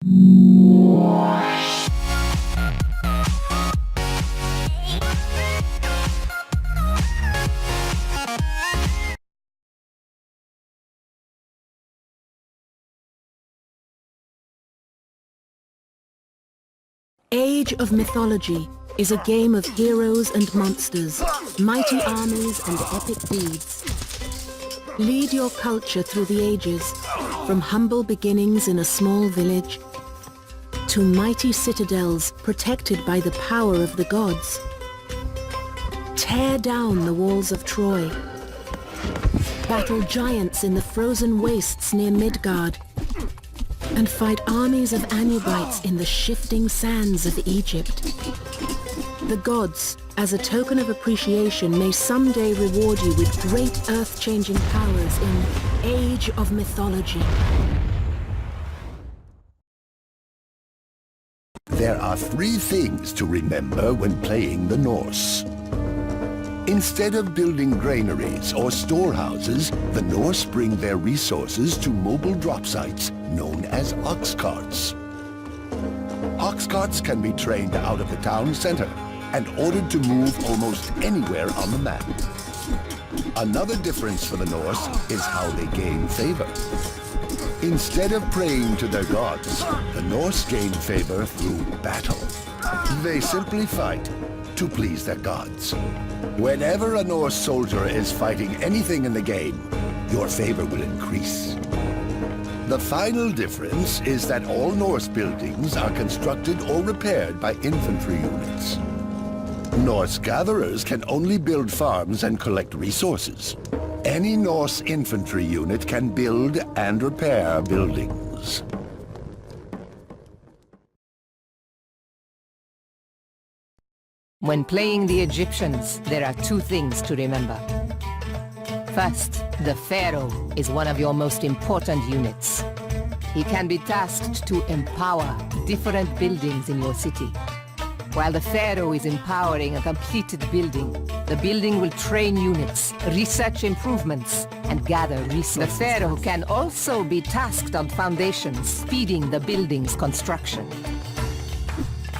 Age of Mythology is a game of heroes and monsters, mighty armies and epic deeds. Lead your culture through the ages, from humble beginnings in a small village to mighty citadels protected by the power of the gods. Tear down the walls of Troy. Battle giants in the frozen wastes near Midgard. And fight armies of Anubites in the shifting sands of Egypt. The gods, as a token of appreciation, may someday reward you with great earth-changing powers in Age of Mythology. There are 3 things to remember when playing the Norse. Instead of building granaries or storehouses, the Norse bring their resources to mobile drop sites known as ox carts. Ox carts can be trained out of the town center and ordered to move almost anywhere on the map. Another difference for the Norse is how they gain favor. Instead of praying to their gods, the Norse gain favor through battle. They simply fight to please their gods. Whenever a Norse soldier is fighting anything in the game, your favor will increase. The final difference is that all Norse buildings are constructed or repaired by infantry units. Norse gatherers can only build farms and collect resources. Any Norse infantry unit can build and repair buildings. When playing the Egyptians, there are 2 things to remember. First, the Pharaoh is one of your most important units. He can be tasked to empower different buildings in your city. While the Pharaoh is empowering a completed building, the building will train units, research improvements, and gather resources. The Pharaoh can also be tasked on foundations, speeding the building's construction.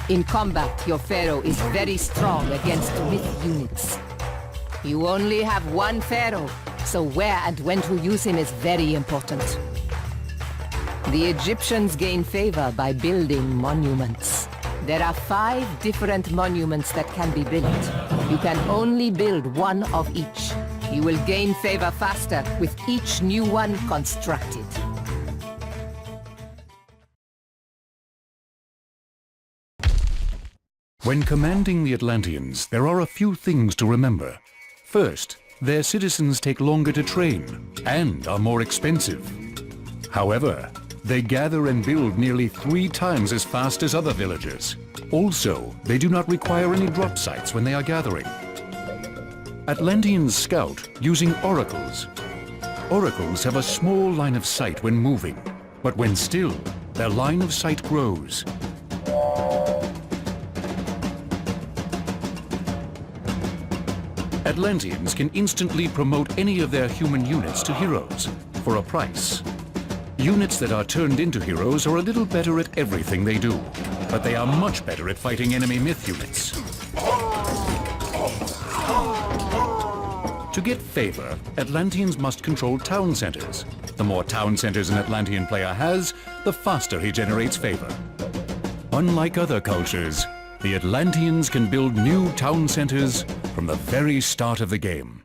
In combat, your Pharaoh is very strong against myth units. You only have one Pharaoh, so where and when to use him is very important. The Egyptians gain favor by building monuments. There are 5 different monuments that can be built. You can only build one of each. You will gain favor faster with each new one constructed. When commanding the Atlanteans, there are a few things to remember. First, their citizens take longer to train and are more expensive. However, they gather and build nearly 3 times as fast as other villagers. Also, they do not require any drop sites when they are gathering. Atlanteans scout using oracles. Oracles have a small line of sight when moving, but when still, their line of sight grows. Atlanteans can instantly promote any of their human units to heroes for a price. Units that are turned into heroes are a little better at everything they do, but they are much better at fighting enemy myth units. To get favor, Atlanteans must control town centers. The more town centers an Atlantean player has, the faster he generates favor. Unlike other cultures, the Atlanteans can build new town centers from the very start of the game.